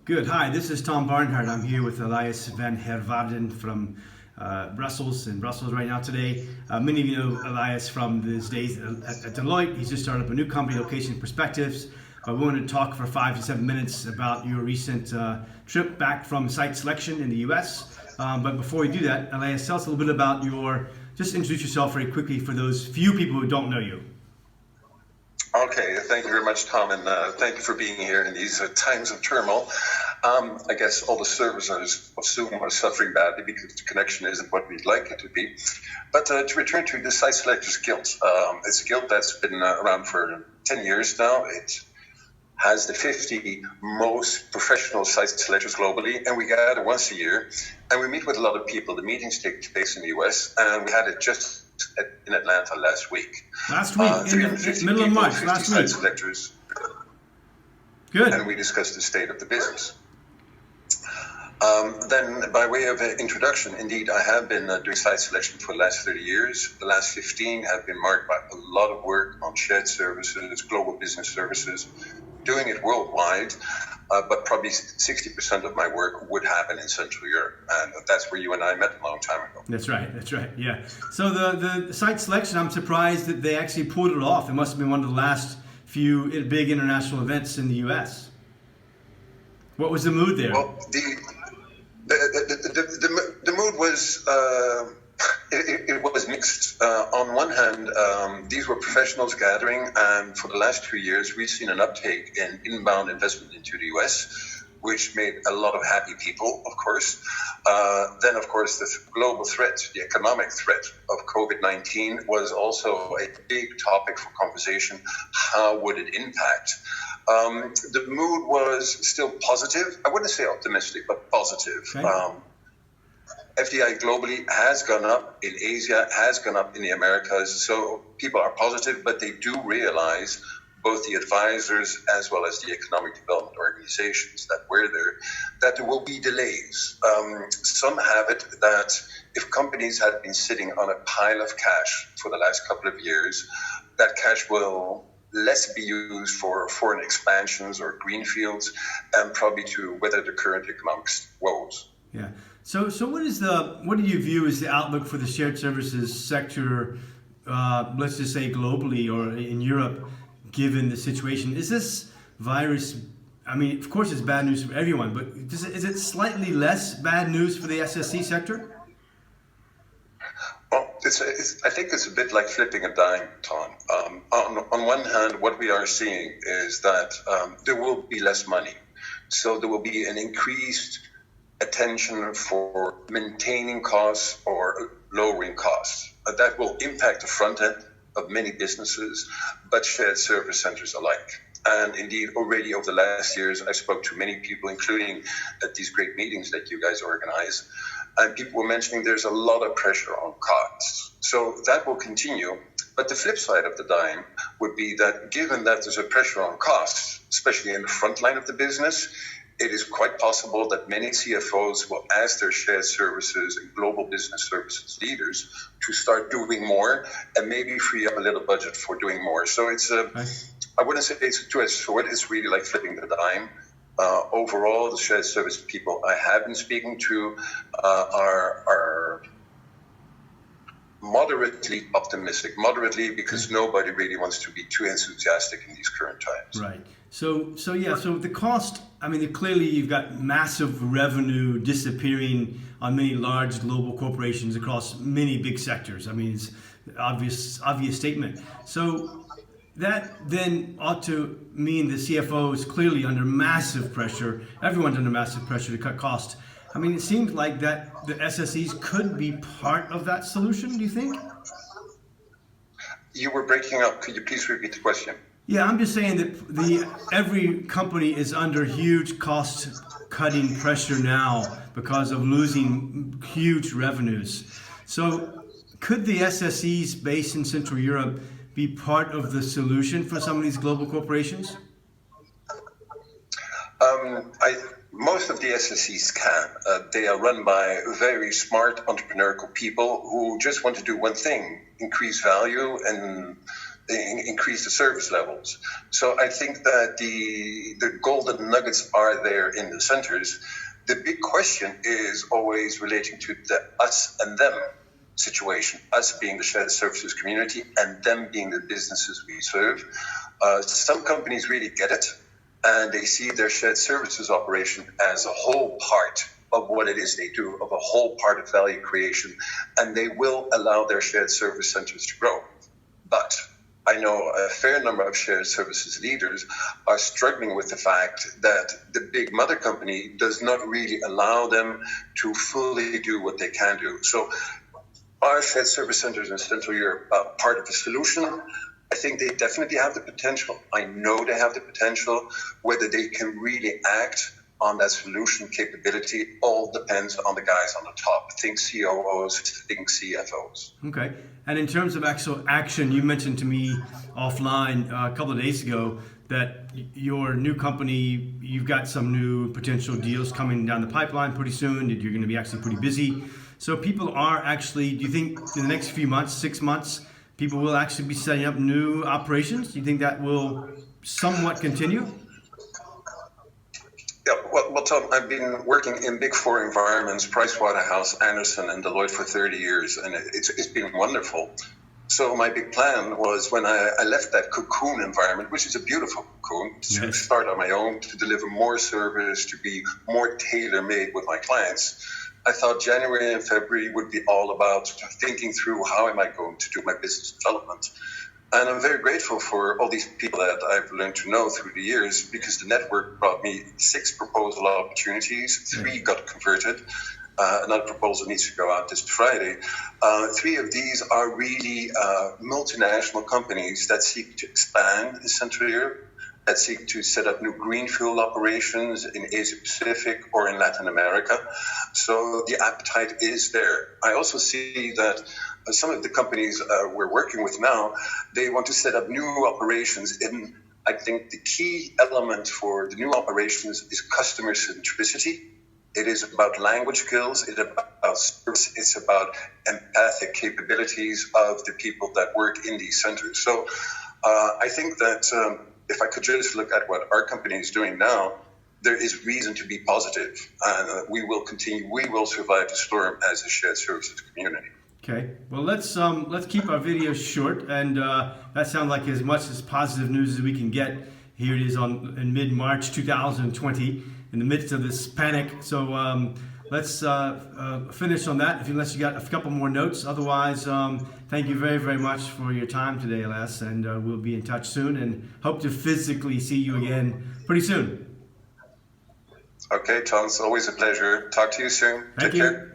Good. Hi, this is Tom Barnhart. I'm here with Elias van Herwaarden from Brussels, in Brussels right now today. Many of you know Elias from his days at Deloitte. He's just started up a new company, Location Perspectives. But we wanted to talk for 5 to 7 minutes about your recent trip back from site selection in the US. But before we do that, Elias, tell us a little bit about just introduce yourself very quickly for those few people who don't know you. Okay, thank you very much, Tom, and thank you for being here in these times of turmoil. I guess all the servers of Zoom are suffering badly because the connection isn't what we'd like it to be. But to return to the Site Selectors Guild, it's a guild that's been around for 10 years now. It has the 50 most professional site selectors globally, and we gather once a year, and we meet with a lot of people. The meetings take place in the US, and we had it just in Atlanta last week. Last week, in the middle of March, last week. Selectors. Good. And we discussed the state of the business. Then, by way of introduction, indeed, I have been doing site selection for the last 30 years. The last 15 have been marked by a lot of work on shared services, global business services, doing it worldwide. But probably 60% of my work would happen in Central Europe. And that's where you and I met a long time ago. That's right, yeah. So the site selection, I'm surprised that they actually pulled it off. It must have been one of the last few big international events in the US. What was the mood there? Well, the mood was it was mixed. On one hand, these were professionals gathering, and for the last 2 years, we've seen an uptake in inbound investment into the US, which made a lot of happy people, of course. Then, of course, the global threat, the economic threat of COVID-19 was also a big topic for conversation. How would it impact? The mood was still positive. I wouldn't say optimistic, but positive. Okay. FDI globally has gone up in Asia, has gone up in the Americas. So people are positive, but they do realize, both the advisors as well as the economic development organizations that were there, that there will be delays. Some have it that if companies had been sitting on a pile of cash for the last couple of years, that cash will less be used for foreign expansions or greenfields, and probably to weather the current economic woes. Yeah. So what do you view as the outlook for the shared services sector, let's just say globally or in Europe, given the situation? Is this virus, I mean, of course it's bad news for everyone, but is it slightly less bad news for the SSC sector? Well, I think it's a bit like flipping a dime, Tom. On one hand, what we are seeing is that there will be less money. So there will be an increased attention for maintaining costs or lowering costs. That will impact the front end of many businesses, but shared service centers alike. And indeed, already over the last years, I spoke to many people, including at these great meetings that you guys organize, and people were mentioning there's a lot of pressure on costs. So that will continue. But the flip side of the dime would be that given that there's a pressure on costs, especially in the front line of the business, it is quite possible that many CFOs will ask their shared services and global business services leaders to start doing more and maybe free up a little budget for doing more. So it's I wouldn't say it's a two-edged sword. It's really like flipping the dime. Overall, the shared service people I have been speaking to are moderately optimistic, because nobody really wants to be too enthusiastic in these current times. Right. So the cost, I mean, clearly you've got massive revenue disappearing on many large global corporations across many big sectors. I mean, it's obvious statement. So that then ought to mean the CFO is clearly under massive pressure. Everyone's under massive pressure to cut costs. I mean, it seems like that the SSEs could be part of that solution, do you think? You were breaking up. Could you please repeat the question? Yeah, I'm just saying that every company is under huge cost-cutting pressure now because of losing huge revenues. So could the SSEs based in Central Europe be part of the solution for some of these global corporations? Most of the SSEs can. They are run by very smart entrepreneurial people who just want to do one thing: increase value and increase the service levels. So I think that the golden nuggets are there in the centers. The big question is always relating to the us and them situation, us being the shared services community and them being the businesses we serve. Some companies really get it, and they see their shared services operation as a whole part of what it is they do, of a whole part of value creation, and they will allow their shared service centers to grow. But I know a fair number of shared services leaders are struggling with the fact that the big mother company does not really allow them to fully do what they can do. So are shared service centers in Central Europe part of the solution? I think they definitely have the potential. I know they have the potential. Whether they can really act on that solution capability all depends on the guys on the top. Think COOs, think CFOs. Okay. And in terms of actual action, you mentioned to me offline a couple of days ago that your new company, you've got some new potential deals coming down the pipeline pretty soon, that you're going to be actually pretty busy. So people are actually, do you think in the next few months, 6 months, people will actually be setting up new operations? Do you think that will somewhat continue? Yeah, well, Tom, I've been working in Big Four environments, Pricewaterhouse, Anderson, and Deloitte for 30 years, and it's been wonderful. So my big plan was when I left that cocoon environment, which is a beautiful cocoon, to start on my own, to deliver more service, to be more tailor-made with my clients. I thought January and February would be all about thinking through how am I going to do my business development. And I'm very grateful for all these people that I've learned to know through the years, because the network brought me 6 proposal opportunities, 3 got converted. Another proposal needs to go out this Friday. 3 of these are really multinational companies that seek to expand in Central Europe, that seek to set up new greenfield operations in Asia Pacific or in Latin America. So the appetite is there. I also see that some of the companies we're working with now, they want to set up new operations in, I think the key element for the new operations is customer centricity. It is about language skills, it's about service, it's about empathic capabilities of the people that work in these centers. So I think that if I could just look at what our company is doing now, there is reason to be positive, and we will continue. We will survive the storm as a shared services community. Okay. Well, let's keep our videos short, and that sounds like as much as positive news as we can get. Here it is in mid-March 2020, in the midst of this panic. So let's finish on that, unless you got a couple more notes. Otherwise, thank you very, very much for your time today, Elias, and we'll be in touch soon and hope to physically see you again pretty soon. Okay, Tom, it's always a pleasure. Talk to you soon. Take care. You.